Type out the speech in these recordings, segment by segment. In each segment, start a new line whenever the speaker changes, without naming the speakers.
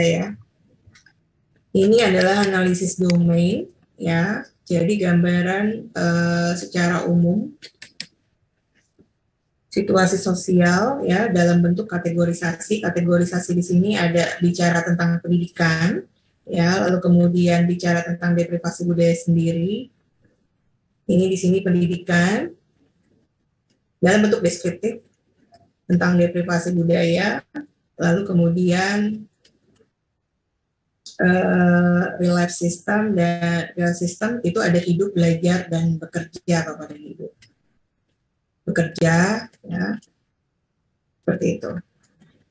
ya. Ini adalah analisis domain ya. Jadi gambaran secara umum situasi sosial ya dalam bentuk kategorisasi. Kategorisasi di sini ada bicara tentang pendidikan ya, lalu kemudian bicara tentang deprivasi budaya sendiri. Ini di sini pendidikan dalam bentuk deskriptif tentang deprivasi budaya, lalu kemudian real life system, dan real system itu ada hidup, belajar, dan bekerja Bapak dan Ibu. Bekerja ya, seperti itu.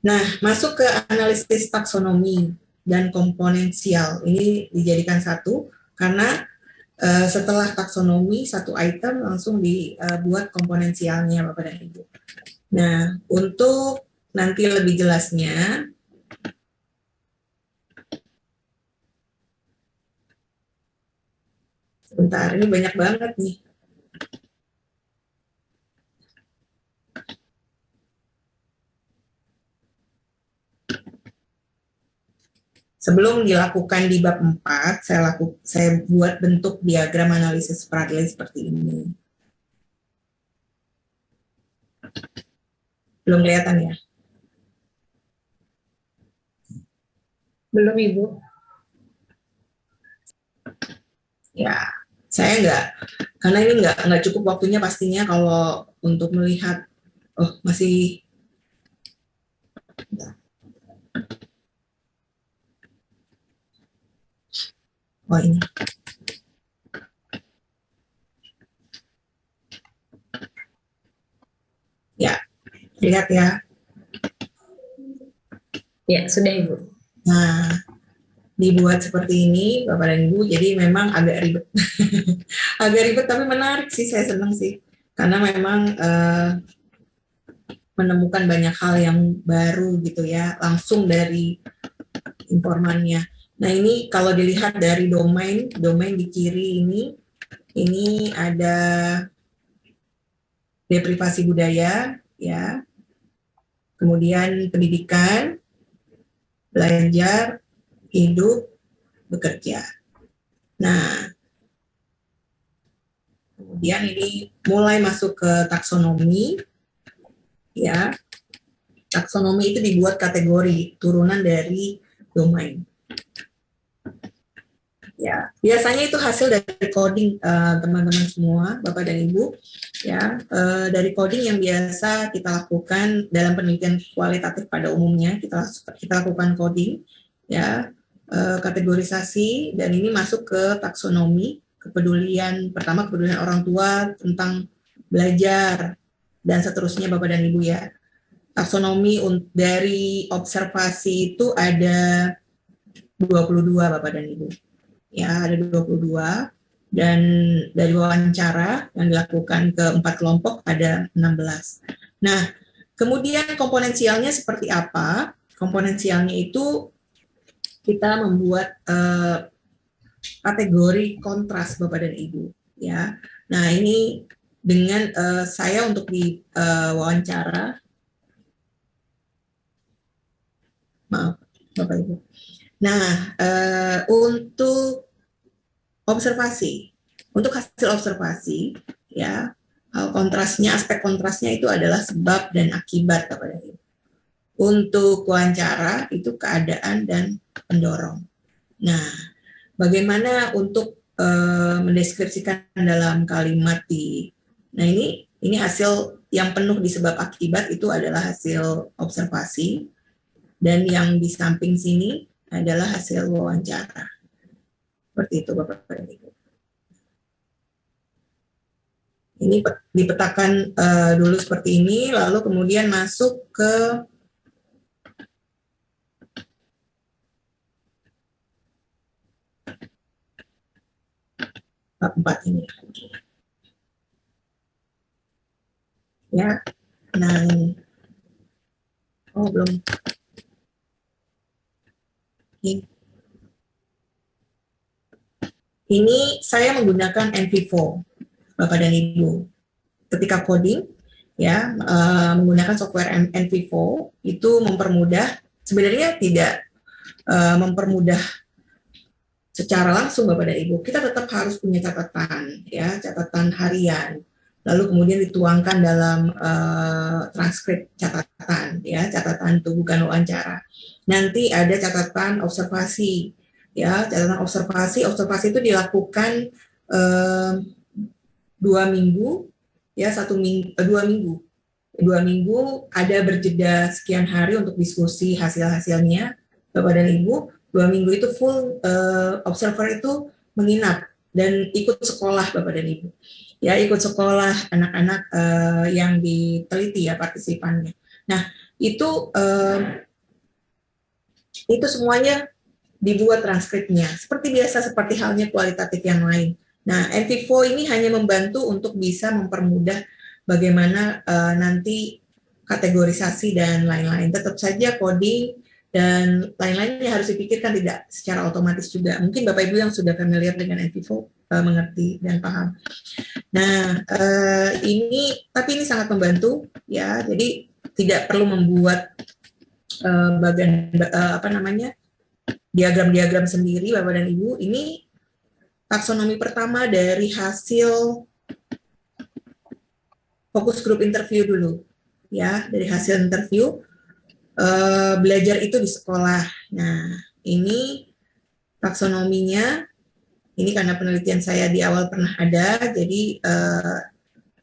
Nah, masuk ke analisis taksonomi dan komponensial. Ini dijadikan satu karena setelah taksonomi satu item langsung dibuat komponensialnya Bapak dan Ibu. Nah, untuk nanti lebih jelasnya, sebentar, ini banyak banget nih. Sebelum dilakukan di bab 4, saya buat bentuk diagram analisis Bradley seperti ini. Belum kelihatan ya?
Belum, Ibu.
Ya, saya karena ini nggak cukup waktunya pastinya kalau untuk melihat, masih, ini. Ya, lihat ya.
Ya, sudah Ibu.
Nah, dibuat seperti ini Bapak dan Ibu, jadi memang agak ribet. Agak ribet tapi menarik sih, saya senang sih. Karena memang menemukan banyak hal yang baru gitu ya, langsung dari informannya. Nah, ini kalau dilihat dari domain di kiri ini ada deprivasi budaya ya. Kemudian pendidikan, belajar, hidup, bekerja. Nah, kemudian ini mulai masuk ke taksonomi ya. Taksonomi itu dibuat kategori turunan dari domain. Ya, biasanya itu hasil dari coding teman-teman semua, Bapak dan Ibu. Ya, dari coding yang biasa kita lakukan dalam penelitian kualitatif pada umumnya, kita lakukan coding, ya, kategorisasi, dan ini masuk ke taksonomi, pertama kepedulian orang tua tentang belajar, dan seterusnya Bapak dan Ibu ya. Taksonomi dari observasi itu ada 22 Bapak dan Ibu. Ya, ada 22, dan dari wawancara yang dilakukan ke 4 kelompok ada 16. Nah, kemudian komponensialnya seperti apa? Komponensialnya itu kita membuat kategori kontras Bapak dan Ibu ya. Nah, ini dengan saya untuk di wawancara, maaf Bapak Ibu. Nah, untuk observasi, untuk hasil observasi ya, aspek kontrasnya itu adalah sebab dan akibat Bapak dan Ibu. Untuk wawancara itu keadaan dan pendorong. Nah, bagaimana untuk mendeskripsikan dalam kalimat nah ini hasil yang penuh di sebab akibat itu adalah hasil observasi, dan yang di samping sini adalah hasil wawancara. Seperti itu Bapak dan Ibu. Ini dipetakan dulu seperti ini, lalu kemudian masuk ke bab 4 ini. Ya, nah, belum. Ini saya menggunakan NVivo, Bapak dan Ibu. Ketika coding, ya, menggunakan software NVivo itu mempermudah. Sebenarnya tidak mempermudah secara langsung Bapak dan Ibu, kita tetap harus punya catatan, ya, catatan harian. Lalu kemudian dituangkan dalam transkrip catatan, ya, catatan itu bukan wawancara. Nanti ada catatan observasi, ya, catatan observasi itu dilakukan 2 minggu, ya, 1 minggu, 2 minggu ada berjeda sekian hari untuk diskusi hasil-hasilnya, Bapak dan Ibu. 2 minggu itu full observer itu menginap dan ikut sekolah Bapak dan Ibu. Ya, ikut sekolah anak-anak yang diteliti ya partisipannya. Nah, itu semuanya dibuat transkripnya. Seperti biasa, seperti halnya kualitatif yang lain. Nah, NT4 ini hanya membantu untuk bisa mempermudah bagaimana nanti kategorisasi dan lain-lain. Tetap saja coding dan lain-lainnya harus dipikirkan tidak secara otomatis juga. Mungkin Bapak Ibu yang sudah familiar dengan NT4 mengerti dan paham. Nah, tapi ini sangat membantu ya. Jadi tidak perlu membuat diagram-diagram sendiri Bapak dan Ibu. Ini taksonomi pertama dari hasil fokus grup interview dulu. Ya, dari hasil interview belajar itu di sekolah. Nah, ini taksonominya, ini karena penelitian saya di awal pernah ada, jadi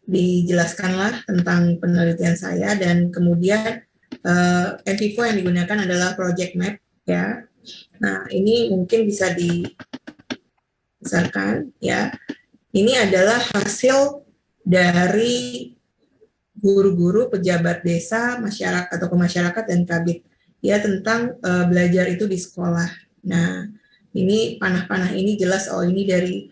dijelaskanlah tentang penelitian saya, dan kemudian NT4 yang digunakan adalah project map, ya. Nah, ini mungkin bisa dibesarkan, ya. Ini adalah hasil dari guru-guru, pejabat desa, masyarakat atau masyarakat dan kabit ya tentang belajar itu di sekolah. Nah, ini panah-panah ini jelas ini dari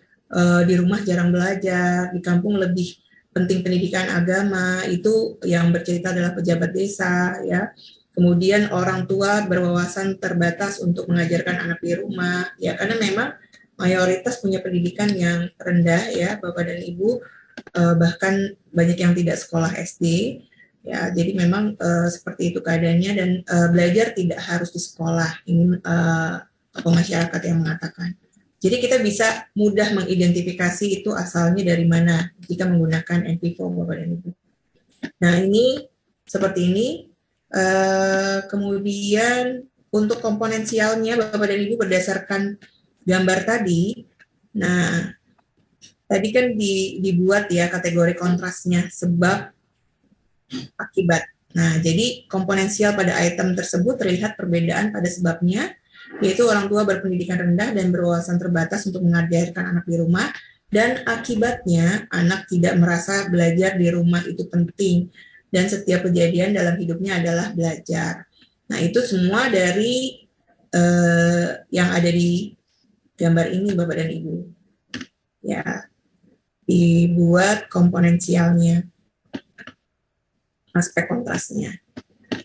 di rumah jarang belajar, di kampung lebih penting pendidikan agama, itu yang bercerita adalah pejabat desa ya. Kemudian orang tua berwawasan terbatas untuk mengajarkan anak di rumah ya, karena memang mayoritas punya pendidikan yang rendah ya Bapak dan Ibu. Bahkan banyak yang tidak sekolah SD ya, jadi memang seperti itu keadaannya, dan belajar tidak harus di sekolah. Ini tokoh masyarakat yang mengatakan. Jadi kita bisa mudah mengidentifikasi itu asalnya dari mana jika menggunakan NT4 Bapak dan Ibu. Nah, ini seperti ini. Kemudian untuk komponensialnya Bapak dan Ibu berdasarkan gambar tadi. Nah, tadi kan dibuat ya kategori kontrasnya, sebab akibat. Nah, jadi komponensial pada item tersebut terlihat perbedaan pada sebabnya, yaitu orang tua berpendidikan rendah dan berwawasan terbatas untuk mengajarkan anak di rumah, dan akibatnya anak tidak merasa belajar di rumah itu penting, dan setiap kejadian dalam hidupnya adalah belajar. Nah, itu semua dari yang ada di gambar ini Bapak dan Ibu. Ya, dibuat komponensialnya, aspek kontrasnya.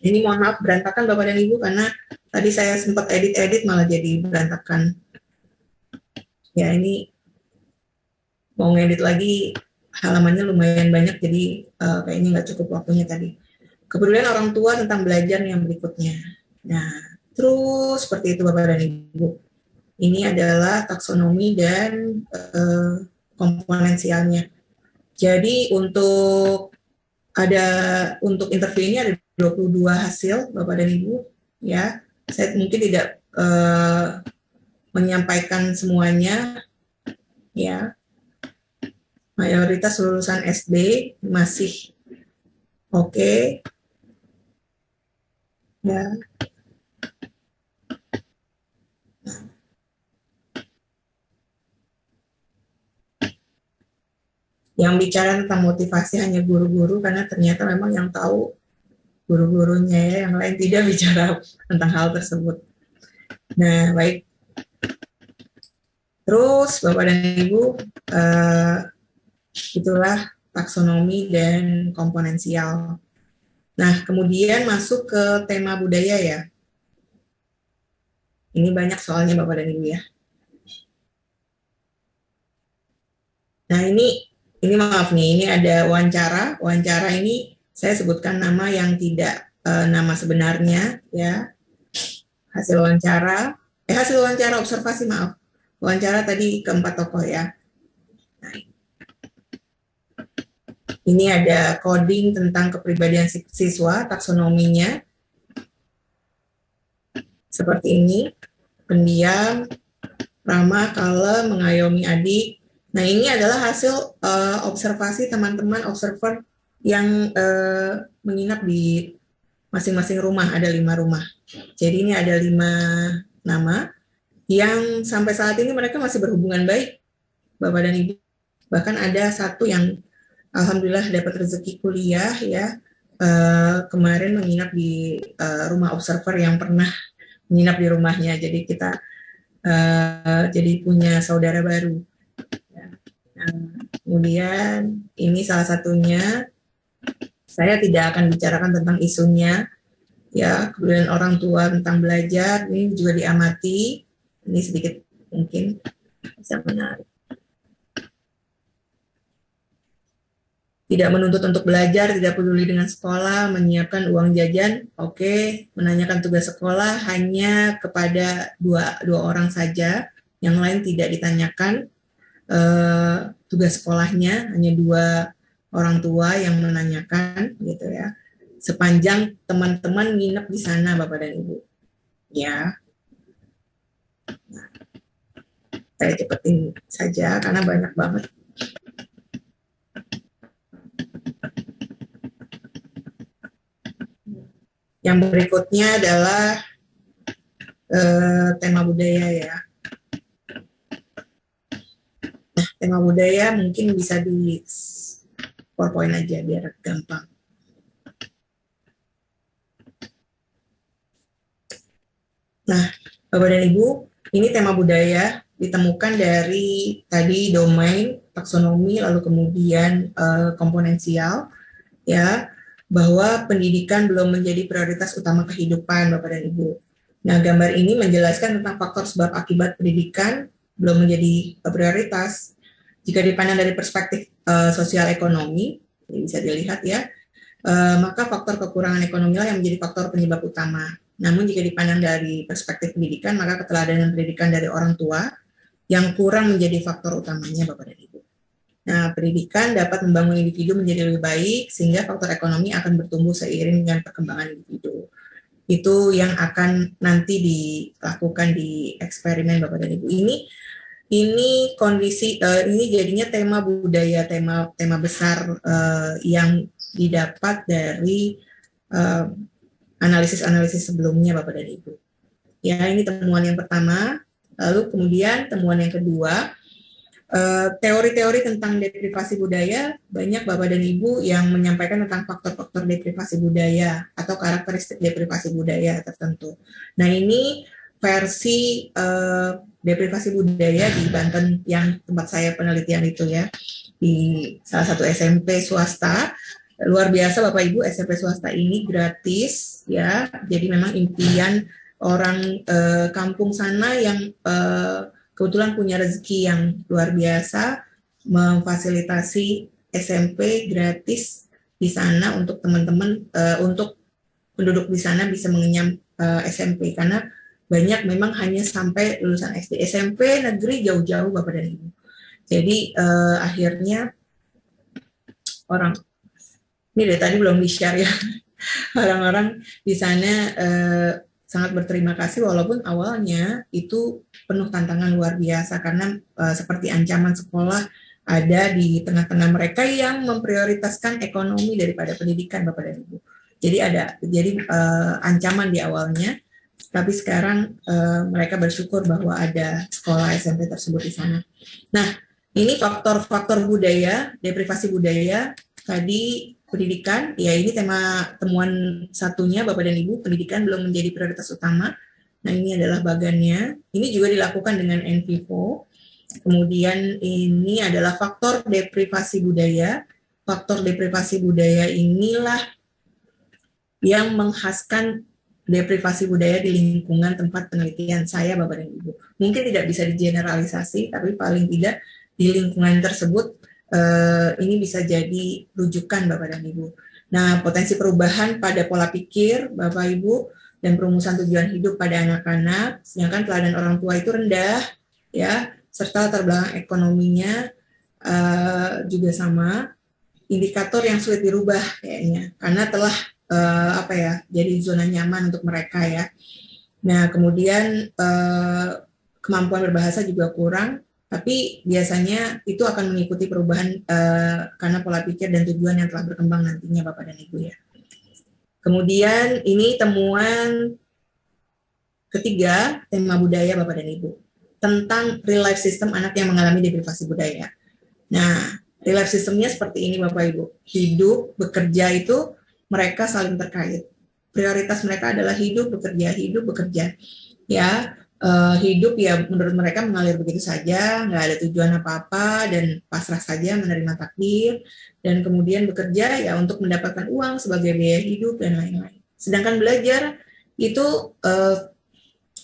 Ini mohon maaf berantakan Bapak dan Ibu, karena tadi saya sempat edit malah jadi berantakan. Ya, ini mau ngedit lagi, halamannya lumayan banyak, jadi kayaknya nggak cukup waktunya tadi. Kepedulian orang tua tentang belajar yang berikutnya. Nah, terus seperti itu Bapak dan Ibu. Ini adalah taksonomi dan komponensialnya. Jadi untuk interview ini ada 22 hasil Bapak dan Ibu ya. Saya mungkin tidak menyampaikan semuanya ya. Mayoritas lulusan SD masih oke. Ya. Yang bicara tentang motivasi hanya guru-guru, karena ternyata memang yang tahu guru-gurunya ya, yang lain tidak bicara tentang hal tersebut. Nah, baik. Terus Bapak dan Ibu, itulah taksonomi dan komponensial. Nah, kemudian masuk ke tema budaya ya. Ini banyak soalnya Bapak dan Ibu ya. Nah, ini maaf nih, ini ada wawancara. Wawancara ini saya sebutkan nama yang tidak nama sebenarnya ya. hasil wawancara observasi, maaf. Wawancara tadi keempat tokoh ya. Nah, ini ada coding tentang kepribadian siswa, taksonominya. Seperti ini, pendiam, ramah, kalem, mengayomi adik. Nah, ini adalah hasil observasi teman-teman observer yang menginap di masing-masing rumah, ada 5 rumah. Jadi ini ada 5 nama yang sampai saat ini mereka masih berhubungan baik, Bapak dan Ibu. Bahkan ada satu yang alhamdulillah dapat rezeki kuliah ya, kemarin menginap di rumah observer yang pernah menginap di rumahnya. Jadi kita jadi punya saudara baru. Kemudian ini salah satunya. Saya tidak akan bicarakan tentang isunya, ya, kemudian orang tua tentang belajar, ini juga diamati, ini sedikit mungkin bisa menarik. Tidak menuntut untuk belajar, tidak peduli dengan sekolah, menyiapkan uang jajan, oke, menanyakan tugas sekolah hanya kepada dua orang saja, yang lain tidak ditanyakan tugas sekolahnya, hanya 2 orang tua yang menanyakan gitu ya, sepanjang teman-teman nginep di sana Bapak dan Ibu ya. Nah, saya cepetin saja karena banyak banget. Yang berikutnya adalah tema budaya ya. Nah, tema budaya mungkin bisa di PowerPoint aja biar gampang. Nah, Bapak dan Ibu, ini tema budaya ditemukan dari tadi domain, taksonomi, lalu kemudian komponensial, ya, bahwa pendidikan belum menjadi prioritas utama kehidupan Bapak dan Ibu. Nah, gambar ini menjelaskan tentang faktor sebab akibat pendidikan belum menjadi prioritas. Jika dipandang dari perspektif sosial ekonomi, ini bisa dilihat ya, maka faktor kekurangan ekonomi lah yang menjadi faktor penyebab utama. Namun jika dipandang dari perspektif pendidikan, maka keteladanan pendidikan dari orang tua yang kurang menjadi faktor utamanya Bapak dan Ibu. Nah, pendidikan dapat membangun individu menjadi lebih baik, sehingga faktor ekonomi akan bertumbuh seiring dengan perkembangan individu. Itu yang akan nanti dilakukan di eksperimen Bapak dan Ibu. Ini kondisi, ini jadinya tema budaya, tema besar yang didapat dari analisis sebelumnya Bapak dan Ibu. Ya, ini temuan yang pertama. Lalu kemudian temuan yang kedua, teori-teori tentang deprivasi budaya, banyak Bapak dan Ibu yang menyampaikan tentang faktor-faktor deprivasi budaya atau karakteristik deprivasi budaya tertentu. Nah, ini versi deprivasi budaya di Banten yang tempat saya penelitian itu ya, di salah satu SMP swasta. Luar biasa Bapak Ibu, SMP swasta ini gratis ya, jadi memang impian orang kampung sana yang kebetulan punya rezeki yang luar biasa, memfasilitasi SMP gratis di sana untuk teman-teman, untuk penduduk di sana bisa mengenyam SMP, karena banyak memang hanya sampai lulusan SD. SMP negeri jauh-jauh Bapak dan Ibu. Jadi akhirnya orang, ini dari tadi belum di-share ya, orang-orang di sana sangat berterima kasih, walaupun awalnya itu penuh tantangan luar biasa, karena seperti ancaman sekolah ada di tengah-tengah mereka yang memprioritaskan ekonomi daripada pendidikan Bapak dan Ibu. Jadi ancaman di awalnya, tapi sekarang mereka bersyukur bahwa ada sekolah SMP tersebut di sana. Nah, ini faktor-faktor budaya, deprivasi budaya, tadi pendidikan, ya ini temuan satunya Bapak dan Ibu, pendidikan belum menjadi prioritas utama. Nah, ini adalah bagannya. Ini juga dilakukan dengan NVivo. Kemudian ini adalah faktor deprivasi budaya. Faktor deprivasi budaya inilah yang menghaskan deprivasi budaya di lingkungan tempat penelitian saya, Bapak dan Ibu. Mungkin tidak bisa digeneralisasi, tapi paling tidak di lingkungan tersebut ini bisa jadi rujukan Bapak dan Ibu. Nah, potensi perubahan pada pola pikir Bapak Ibu dan perumusan tujuan hidup pada anak-anak, sedangkan teladan orang tua itu rendah, ya, serta latar belakang ekonominya juga sama. Indikator yang sulit dirubah kayaknya, karena telah jadi zona nyaman untuk mereka ya. Nah, kemudian kemampuan berbahasa juga kurang, tapi biasanya itu akan mengikuti perubahan karena pola pikir dan tujuan yang telah berkembang nantinya Bapak dan Ibu ya. Kemudian ini temuan ketiga, tema budaya Bapak dan Ibu, tentang real life system anak yang mengalami deprivasi budaya. Nah, real life systemnya seperti ini Bapak Ibu, hidup, bekerja itu mereka saling terkait. Prioritas mereka adalah hidup, bekerja. Ya, hidup ya menurut mereka mengalir begitu saja, nggak ada tujuan apa-apa dan pasrah saja menerima takdir, dan kemudian bekerja ya untuk mendapatkan uang sebagai biaya hidup dan lain-lain. Sedangkan belajar itu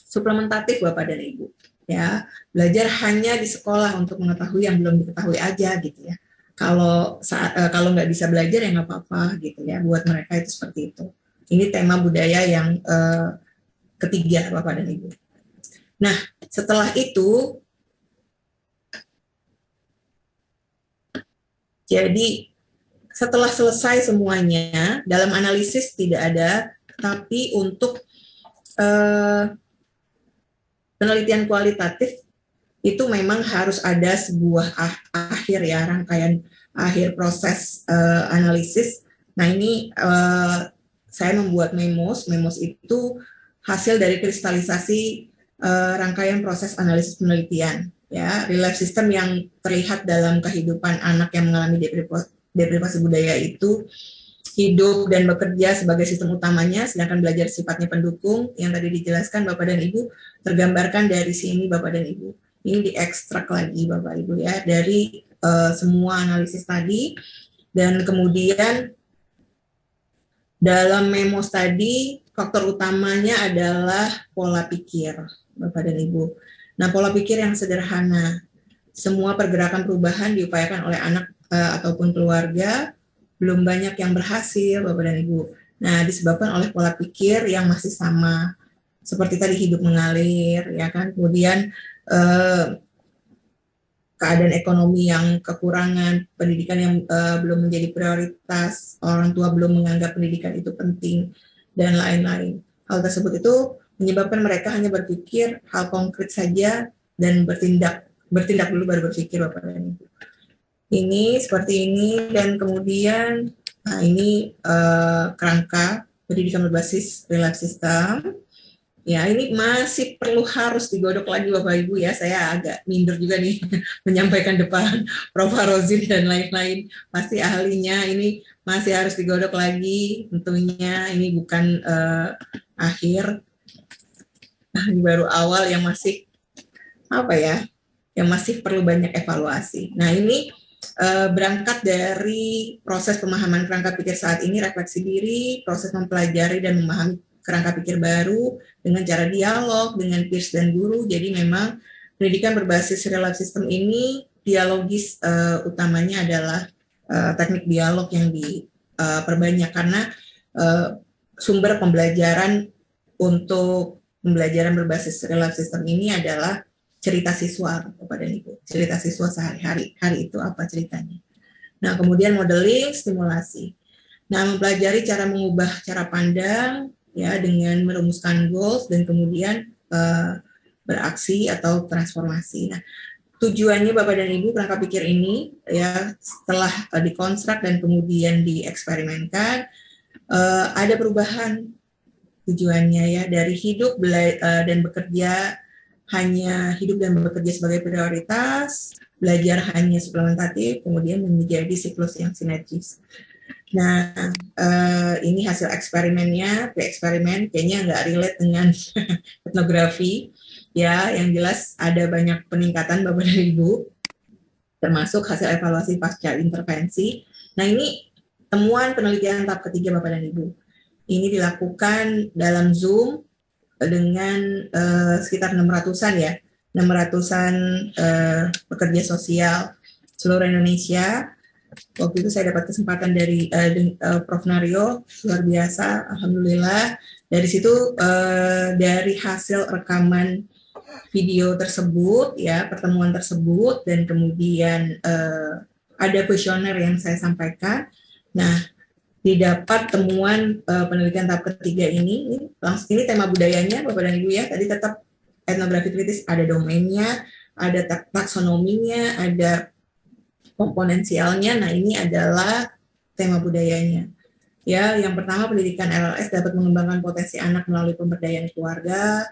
suplementatif Bapak dan Ibu, ya, belajar hanya di sekolah untuk mengetahui yang belum diketahui aja gitu ya. Kalau nggak bisa belajar ya nggak apa-apa gitu ya, buat mereka itu seperti itu. Ini tema budaya yang ketiga Bapak dan Ibu. Nah, setelah itu, jadi setelah selesai semuanya, dalam analisis tidak ada, tapi untuk penelitian kualitatif itu memang harus ada sebuah akhir ya, rangkaian akhir proses analisis. Nah, ini saya membuat memos itu hasil dari kristalisasi rangkaian proses analisis penelitian ya, real life system yang terlihat dalam kehidupan anak yang mengalami deprivasi budaya itu hidup dan bekerja sebagai sistem utamanya, sedangkan belajar sifatnya pendukung yang tadi dijelaskan Bapak dan Ibu tergambarkan dari sini Bapak dan Ibu. Ini diekstrak lagi Bapak Ibu ya dari semua analisis tadi, dan kemudian dalam memos tadi faktor utamanya adalah pola pikir Bapak dan Ibu. Nah, pola pikir yang sederhana. Semua pergerakan perubahan diupayakan oleh anak ataupun keluarga, belum banyak yang berhasil Bapak dan Ibu. Nah, disebabkan oleh pola pikir yang masih sama. Seperti tadi hidup mengalir, ya kan? Kemudian keadaan ekonomi yang kekurangan, pendidikan yang belum menjadi prioritas, orang tua belum menganggap pendidikan itu penting, dan lain-lain. Hal tersebut itu menyebabkan mereka hanya berpikir hal konkret saja dan bertindak dulu baru berpikir Bapak dan Ibu. Ini seperti ini, dan kemudian ini kerangka pendidikan berbasis real life system. Ya, ini masih perlu harus digodok lagi Bapak Ibu ya. Saya agak minder juga nih menyampaikan depan Prof. Rozin dan lain-lain. Pasti ahlinya ini masih harus digodok lagi. Tentunya ini bukan akhir, baru awal yang masih yang masih perlu banyak evaluasi. Nah, ini berangkat dari proses pemahaman kerangka pikir saat ini, refleksi diri, proses mempelajari dan memahami kerangka pikir baru dengan cara dialog dengan peers dan guru. Jadi memang pendidikan berbasis real life system ini dialogis, utamanya adalah teknik dialog yang diperbanyak, karena sumber pembelajaran untuk pembelajaran berbasis real life system ini adalah cerita siswa Bapak dan Ibu. Cerita siswa sehari-hari, hari itu apa ceritanya. Nah, kemudian modeling, stimulasi. Nah, mempelajari cara mengubah cara pandang ya dengan merumuskan goals dan kemudian beraksi atau transformasi. Nah, tujuannya Bapak dan Ibu kerangka pikir ini ya setelah dikonstruk dan kemudian dieksperimenkan, ada perubahan tujuannya ya, dari hidup dan bekerja hanya hidup dan bekerja sebagai prioritas, belajar hanya suplementatif, kemudian menjadi siklus yang sinergis. Nah, ini hasil eksperimennya, pre-eksperimen, kayaknya nggak relate dengan etnografi, ya, yang jelas ada banyak peningkatan Bapak dan Ibu, termasuk hasil evaluasi pasca intervensi. Nah, ini temuan penelitian tahap ketiga Bapak dan Ibu. Ini dilakukan dalam Zoom dengan sekitar 600-an ya, 600-an pekerja sosial seluruh Indonesia. Waktu itu saya dapat kesempatan dari Prof. Naryo, luar biasa, alhamdulillah. Dari situ dari hasil rekaman video tersebut, ya pertemuan tersebut, dan kemudian ada kuesioner yang saya sampaikan. Nah, didapat temuan penelitian tahap ketiga ini tema budayanya, Bapak dan Ibu ya. Tadi tetap etnografi kritis ada domainnya, ada taksonominya, ada komponensialnya. Nah, ini adalah tema budayanya. Ya, yang pertama pendidikan RLS dapat mengembangkan potensi anak melalui pemberdayaan keluarga.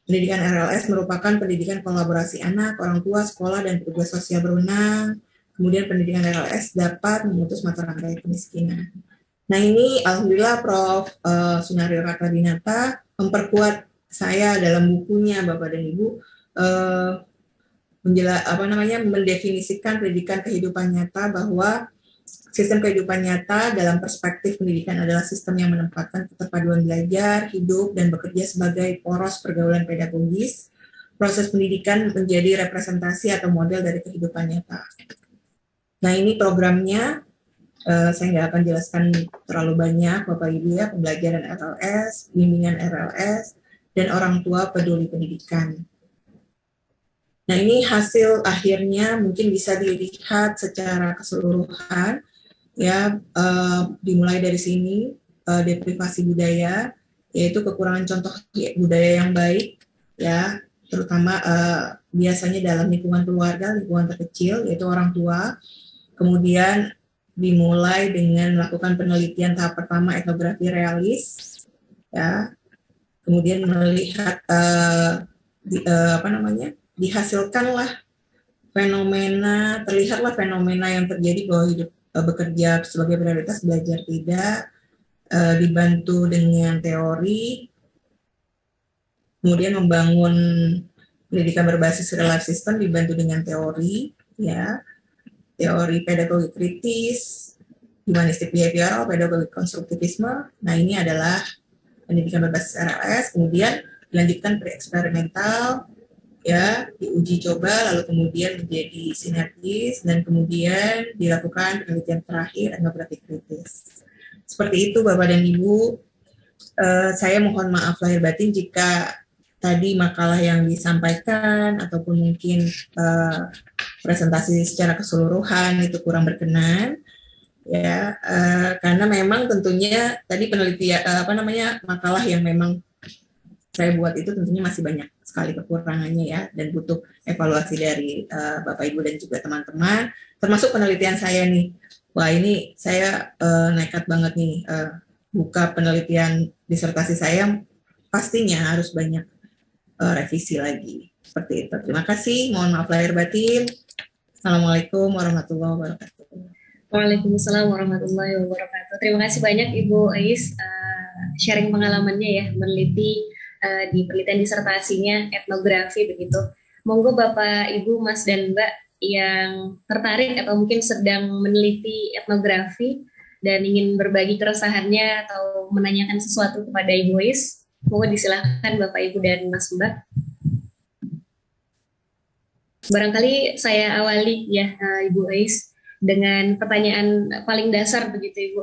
Pendidikan RLS merupakan pendidikan kolaborasi anak, orang tua, sekolah, dan petugas sosial berwenang. Kemudian pendidikan RLS dapat memutus mata rantai kemiskinan. Nah, ini alhamdulillah Prof. Sunaryo Rakadinata memperkuat saya dalam bukunya Bapak dan Ibu mendefinisikan pendidikan kehidupan nyata, bahwa sistem kehidupan nyata dalam perspektif pendidikan adalah sistem yang menempatkan keterpaduan belajar, hidup, dan bekerja sebagai poros pergaulan pedagogis. Proses pendidikan menjadi representasi atau model dari kehidupan nyata. Nah, ini programnya. Saya nggak akan jelaskan terlalu banyak, Bapak Ibu ya, pembelajaran RLS, bimbingan RLS, dan orang tua peduli pendidikan. Nah, ini hasil akhirnya mungkin bisa dilihat secara keseluruhan, ya, dimulai dari sini, deprivasi budaya, yaitu kekurangan contoh budaya yang baik, ya, terutama biasanya dalam lingkungan keluarga, lingkungan terkecil, yaitu orang tua. Kemudian dimulai dengan melakukan penelitian tahap pertama etnografi realis, ya. Kemudian melihat dihasilkanlah fenomena, terlihatlah fenomena yang terjadi bahwa hidup bekerja sebagai prioritas, belajar tidak, dibantu dengan teori, kemudian membangun pendidikan berbasis real life system dibantu dengan teori, ya. Teori pedagogi kritis, humanistik behavioral, pedagogi konstruktivisme. Nah, ini adalah pendidikan berbasis RLS, kemudian dilanjutkan pre-eksperimental, ya, diuji coba, lalu kemudian menjadi sinergis, dan kemudian dilakukan penelitian terakhir etnografi kritis. Seperti itu, Bapak dan Ibu. Saya mohon maaf lahir batin jika tadi makalah yang disampaikan ataupun mungkin presentasi secara keseluruhan itu kurang berkenan, ya, karena memang tentunya tadi penelitian makalah yang memang saya buat itu tentunya masih banyak sekali kekurangannya, ya, dan butuh evaluasi dari Bapak Ibu dan juga teman-teman, termasuk penelitian saya nih. Wah, ini saya nekat banget nih, buka penelitian disertasi saya, pastinya harus banyak revisi lagi. Seperti itu. Terima kasih. Mohon maaf lahir batin. Assalamualaikum warahmatullahi wabarakatuh.
Waalaikumsalam warahmatullahi wabarakatuh. Terima kasih banyak Ibu Ais sharing pengalamannya ya, meneliti di penelitian disertasinya etnografi begitu. Monggo Bapak, Ibu, Mas, dan Mbak yang tertarik atau mungkin sedang meneliti etnografi dan ingin berbagi keresahannya atau menanyakan sesuatu kepada Ibu Ais, monggo disilahkan Bapak, Ibu, dan Mas, Mbak. Barangkali saya awali ya Ibu Ais dengan pertanyaan paling dasar begitu Ibu.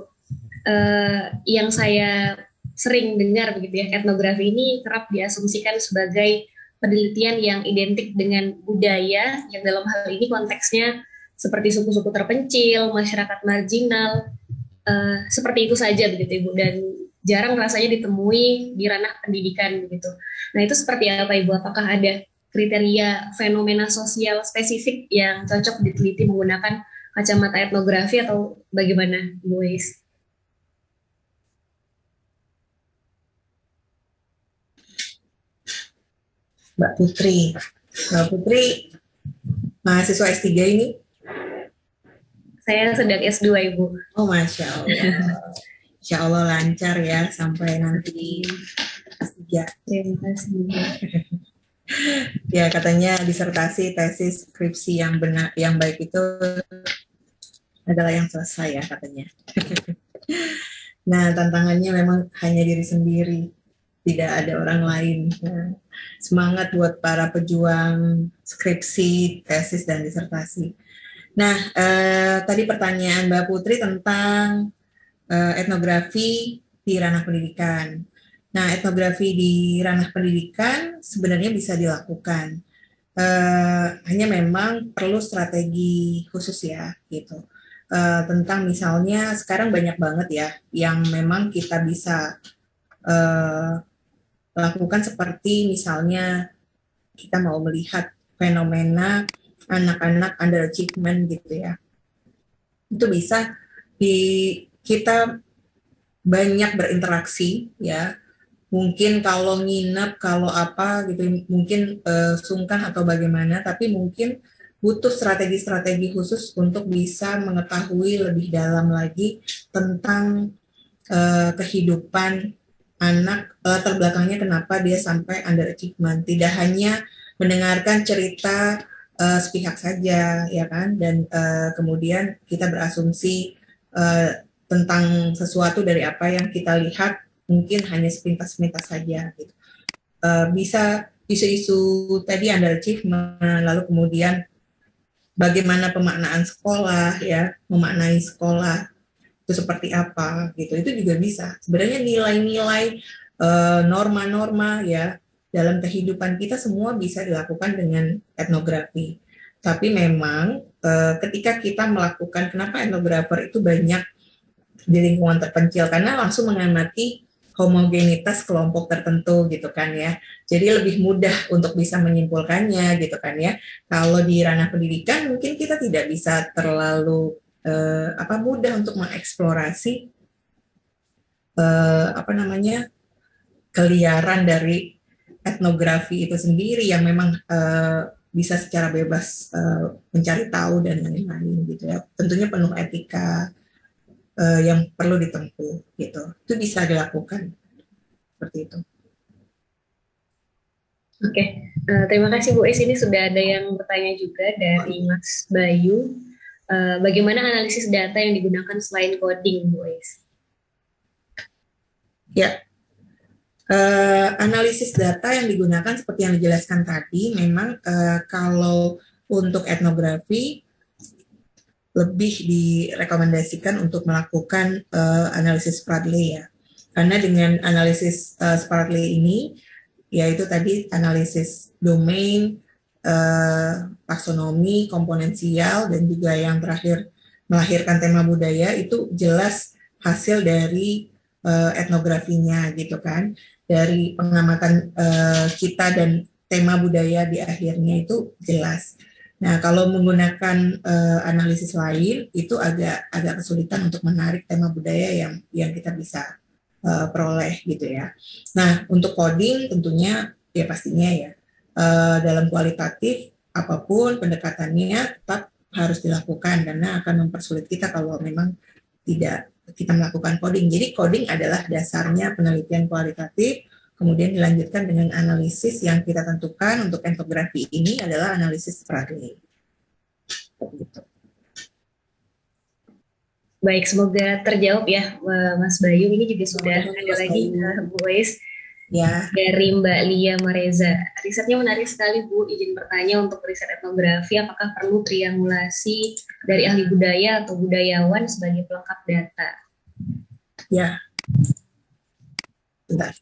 Yang saya sering dengar begitu ya, etnografi ini kerap diasumsikan sebagai penelitian yang identik dengan budaya yang dalam hal ini konteksnya seperti suku-suku terpencil, masyarakat marginal, seperti itu saja begitu Ibu, dan jarang rasanya ditemui di ranah pendidikan begitu. Nah, itu seperti apa Ibu? Apakah ada kriteria fenomena sosial spesifik yang cocok diteliti menggunakan kacamata etnografi atau bagaimana, Bu Ais?
Mbak Putri, mahasiswa S3 ini?
Saya sedang S2, Ibu.
Oh, Masya Allah. Insya Allah lancar ya sampai nanti S3.
Terima kasih.
Ya, katanya disertasi, tesis, skripsi yang benar, yang baik itu adalah yang selesai ya katanya. Nah, tantangannya memang hanya diri sendiri, tidak ada orang lain. Nah, semangat buat para pejuang skripsi, tesis, dan disertasi. Nah, tadi pertanyaan Mbak Putri tentang etnografi di ranah pendidikan. Nah, etnografi di ranah pendidikan sebenarnya bisa dilakukan. Hanya memang perlu strategi khusus ya, gitu. Tentang misalnya sekarang banyak banget ya yang memang kita bisa lakukan, seperti misalnya kita mau melihat fenomena anak-anak underachievement gitu ya. Itu bisa di kita banyak berinteraksi ya. Mungkin kalau nginep, kalau apa gitu, mungkin sungkan atau bagaimana, tapi mungkin butuh strategi-strategi khusus untuk bisa mengetahui lebih dalam lagi tentang kehidupan anak, latar belakangnya kenapa dia sampai underachievement. Tidak hanya mendengarkan cerita sepihak saja, ya kan, dan kemudian kita berasumsi tentang sesuatu dari apa yang kita lihat, mungkin hanya sepintas-sepintas saja gitu. Bisa isu-isu tadi underachievement, lalu kemudian bagaimana pemaknaan sekolah ya, memaknai sekolah itu seperti apa gitu, itu juga bisa. Sebenarnya nilai-nilai norma-norma ya dalam kehidupan kita semua bisa dilakukan dengan etnografi. Tapi memang ketika kita melakukan, kenapa etnografer itu banyak di lingkungan terpencil, karena langsung mengamati homogenitas kelompok tertentu gitu kan ya. Jadi lebih mudah untuk bisa menyimpulkannya gitu kan ya. Kalau di ranah pendidikan mungkin kita tidak bisa terlalu mudah untuk mengeksplorasi keliaran dari etnografi itu sendiri yang memang bisa secara bebas mencari tahu dan lain-lain gitu ya. Tentunya penuh etika yang perlu ditempuh gitu. Itu bisa dilakukan seperti itu.
Oke, terima kasih Bu Es. Ini sudah ada yang bertanya juga dari Mas Bayu. Bagaimana analisis data yang digunakan selain coding, Bu Es?
Ya, analisis data yang digunakan seperti yang dijelaskan tadi, memang kalau untuk etnografi lebih direkomendasikan untuk melakukan analisis Spradley ya. Karena dengan analisis Spradley ini, yaitu tadi analisis domain, taksonomi, komponensial, dan juga yang terakhir melahirkan tema budaya, itu jelas hasil dari etnografinya gitu kan. Dari pengamatan kita dan tema budaya di akhirnya itu jelas. Nah, kalau menggunakan analisis lain itu agak kesulitan untuk menarik tema budaya yang kita bisa peroleh gitu ya. Nah, untuk coding tentunya ya pastinya ya dalam kualitatif apapun pendekatannya tetap harus dilakukan, karena akan mempersulit kita kalau memang tidak kita melakukan coding. Jadi coding adalah dasarnya penelitian kualitatif. Kemudian dilanjutkan dengan analisis yang kita tentukan. Untuk etnografi ini adalah analisis Spradley. Gitu.
Baik, semoga terjawab ya Mas Bayu. Ini juga sudah ada lagi Bu Wais ya. Dari Mbak Lia Mareza. Risetnya menarik sekali Bu, izin bertanya, untuk riset etnografi apakah perlu triangulasi dari ahli budaya atau budayawan sebagai pelengkap data?
Ya, bentar.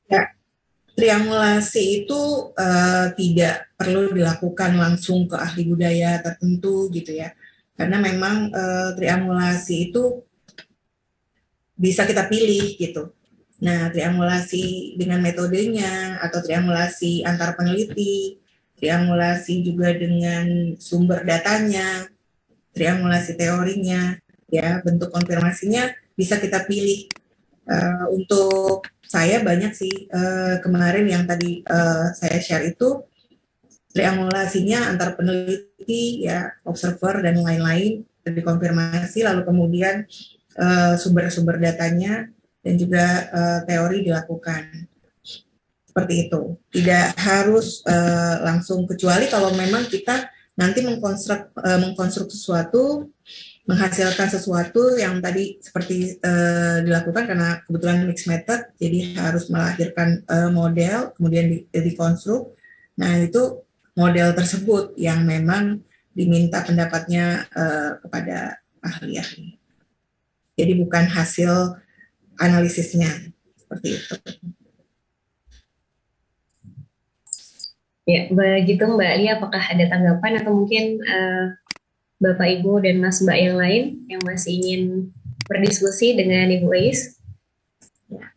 Ya, triangulasi itu tidak perlu dilakukan langsung ke ahli budaya tertentu gitu ya, karena memang triangulasi itu bisa kita pilih gitu. Nah, triangulasi dengan metodenya atau triangulasi antar peneliti, triangulasi juga dengan sumber datanya, triangulasi teorinya, ya bentuk konfirmasinya bisa kita pilih. Untuk saya banyak sih kemarin yang tadi saya share itu triangulasinya antar peneliti ya, observer dan lain-lain, dikonfirmasi, lalu kemudian sumber-sumber datanya dan juga teori dilakukan seperti itu. Tidak harus langsung, kecuali kalau memang kita nanti mengkonstruk sesuatu, menghasilkan sesuatu yang tadi seperti dilakukan karena kebetulan mixed method, jadi harus melahirkan model, kemudian dikonstruk. Nah, itu model tersebut yang memang diminta pendapatnya kepada ahli-ahli. Jadi bukan hasil analisisnya, seperti itu.
Ya, begitu Mbak Lia, apakah ada tanggapan atau mungkin Bapak Ibu dan Mas Mbak yang lain yang masih ingin berdiskusi dengan Ibu Ais? Ya.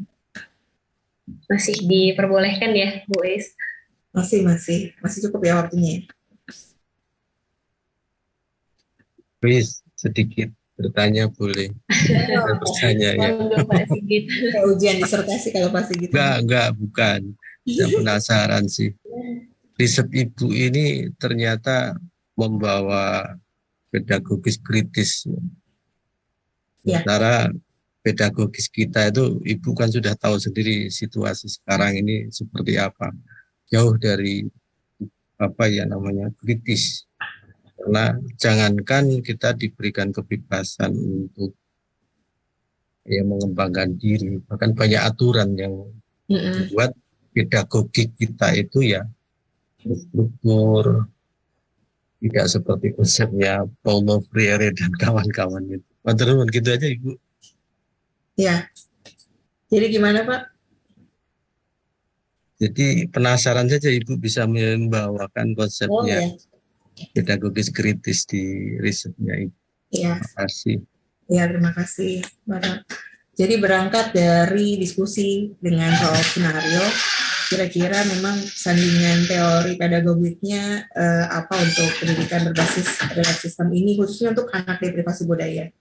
Masih diperbolehkan ya, Bu Ais?
Masih cukup ya waktunya.
Please, sedikit bertanya boleh. Bertanya ya.
Kayak ujian disertasi kalau pasti gitu.
Enggak, bukan. Saya penasaran sih. Riset Ibu ini ternyata membawa pedagogis kritis.
Ya.
Sementara pedagogis kita itu Ibu kan sudah tahu sendiri situasi sekarang ini seperti apa. Jauh dari apa ya namanya kritis. Karena jangankan kita diberikan kebebasan untuk ya mengembangkan diri, bahkan banyak aturan yang membuat pedagogik kita itu ya struktur, tidak seperti konsepnya Paulo Freire dan kawan-kawan itu. Manteruan gitu aja Ibu.
Ya. Jadi gimana Pak?
Jadi penasaran saja Ibu bisa membawakan konsepnya pedagogis kritis di risetnya Ibu.
Iya.
Terima kasih.
Ya, terima kasih Bapak. Jadi berangkat dari diskusi dengan soal skenario, kira-kira memang sandingan teori pedagogiknya apa untuk pendidikan berbasis relasi sistem ini, khususnya untuk anak deprivasi budaya.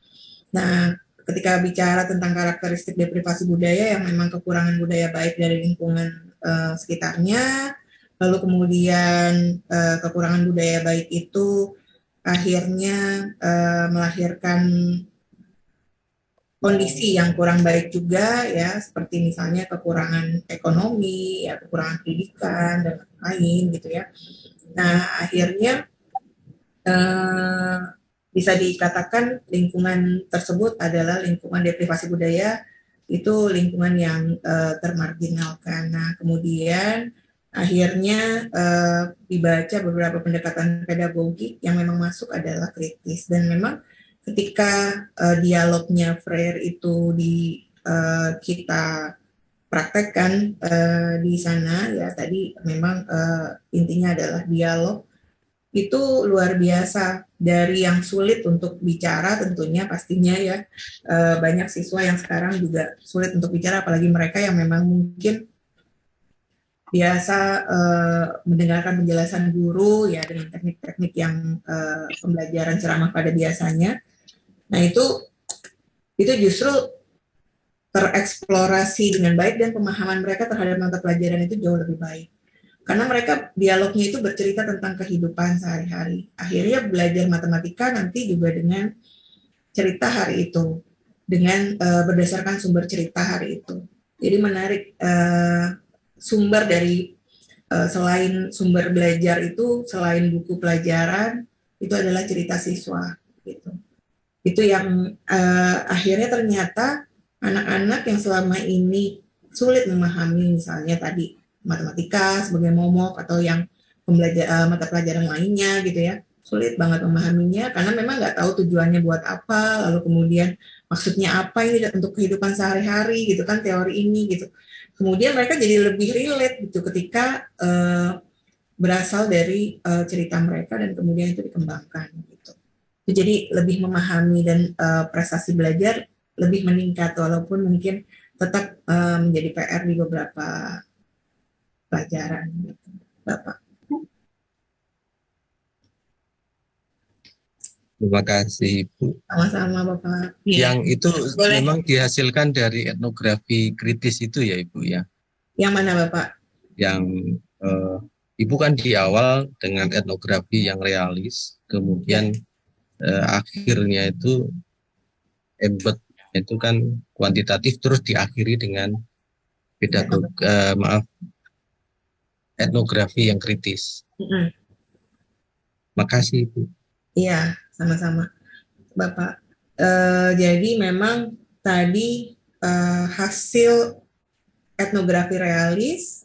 Nah, ketika bicara tentang karakteristik deprivasi budaya yang memang kekurangan budaya baik dari lingkungan sekitarnya, lalu kemudian kekurangan budaya baik itu akhirnya melahirkan kondisi yang kurang baik juga ya, seperti misalnya kekurangan ekonomi, ya kekurangan pendidikan dan lain gitu ya. Nah, akhirnya bisa dikatakan lingkungan tersebut adalah lingkungan deprivasi budaya, itu lingkungan yang termarginalkan. Nah, kemudian akhirnya dibaca beberapa pendekatan pedagogik yang memang masuk adalah kritis, dan memang ketika dialognya Freire itu kita praktekkan di sana ya, tadi memang intinya adalah dialog itu luar biasa, dari yang sulit untuk bicara tentunya pastinya ya, banyak siswa yang sekarang juga sulit untuk bicara, apalagi mereka yang memang mungkin biasa mendengarkan penjelasan guru ya dengan teknik-teknik yang pembelajaran ceramah pada biasanya. Nah, itu justru tereksplorasi dengan baik dan pemahaman mereka terhadap mata pelajaran itu jauh lebih baik. Karena mereka dialognya itu bercerita tentang kehidupan sehari-hari. Akhirnya belajar matematika nanti juga dengan cerita hari itu, dengan berdasarkan sumber cerita hari itu. Jadi menarik sumber dari selain sumber belajar itu, selain buku pelajaran, itu adalah cerita siswa gitu. Itu yang akhirnya ternyata anak-anak yang selama ini sulit memahami misalnya tadi matematika sebagai momok atau yang mata pelajaran lainnya gitu ya, sulit banget memahaminya karena memang nggak tahu tujuannya buat apa, lalu kemudian maksudnya apa ini untuk kehidupan sehari-hari gitu kan teori ini gitu. Kemudian mereka jadi lebih relate gitu ketika berasal dari cerita mereka dan kemudian itu dikembangkan gitu. Jadi lebih memahami dan prestasi belajar lebih meningkat, walaupun mungkin tetap menjadi PR di beberapa pelajaran gitu. Bapak.
Terima kasih Ibu.
Sama-sama Bapak.
Yang itu
boleh.
Memang dihasilkan dari etnografi kritis itu ya Ibu ya.
Yang mana Bapak?
Yang Ibu kan di awal dengan etnografi yang realis, kemudian akhirnya itu embed itu kan kuantitatif, terus diakhiri dengan etnografi yang kritis. Makasih Ibu.
Iya, sama-sama Bapak. Jadi memang tadi hasil etnografi realis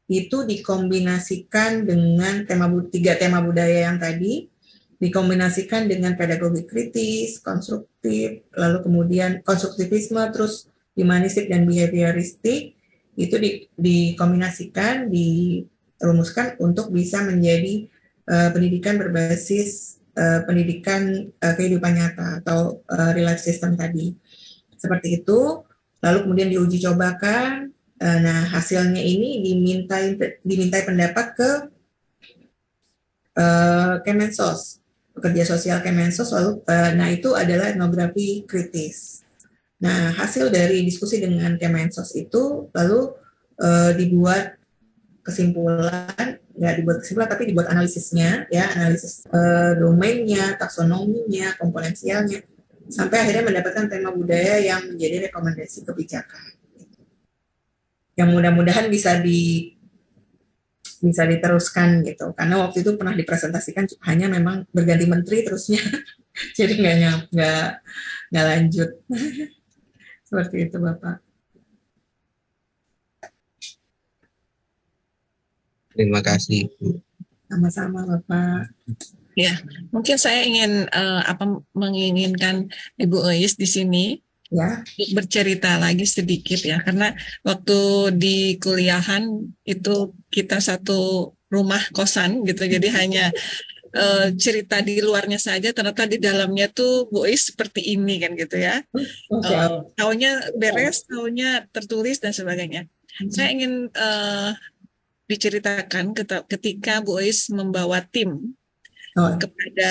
itu dikombinasikan dengan tiga tema budaya yang tadi, dikombinasikan dengan pedagogi kritis, konstruktif, lalu kemudian konstruktivisme, terus humanistik dan behavioristik, itu dikombinasikan, dirumuskan untuk bisa menjadi pendidikan berbasis pendidikan kehidupan nyata atau real life system tadi. Seperti itu, lalu kemudian diuji cobakan. Nah, hasilnya ini dimintai pendapat ke Kemensos, pekerja sosial Kemensos, lalu nah itu adalah etnografi kritis. Nah, hasil dari diskusi dengan Kemensos itu lalu dibuat kesimpulan, nggak dibuat kesimpulan tapi dibuat analisisnya, ya analisis domainnya, taksonominya, komponensialnya, sampai akhirnya mendapatkan tema budaya yang menjadi rekomendasi kebijakan. Yang mudah-mudahan bisa diteruskan gitu, karena waktu itu pernah dipresentasikan hanya memang berganti menteri terusnya jadi nggak lanjut. Seperti itu Bapak.
Terima kasih Ibu.
Sama-sama Bapak.
Ya, mungkin saya ingin menginginkan Ibu Ois di sini
Ya,
bercerita lagi sedikit ya, karena waktu di kuliahan itu kita satu rumah kosan gitu, jadi hanya cerita di luarnya saja, ternyata di dalamnya tuh Bu Ois seperti ini kan gitu ya. Taunya beres, taunya tertulis dan sebagainya. Saya ingin diceritakan ketika Bu Ois membawa tim kepada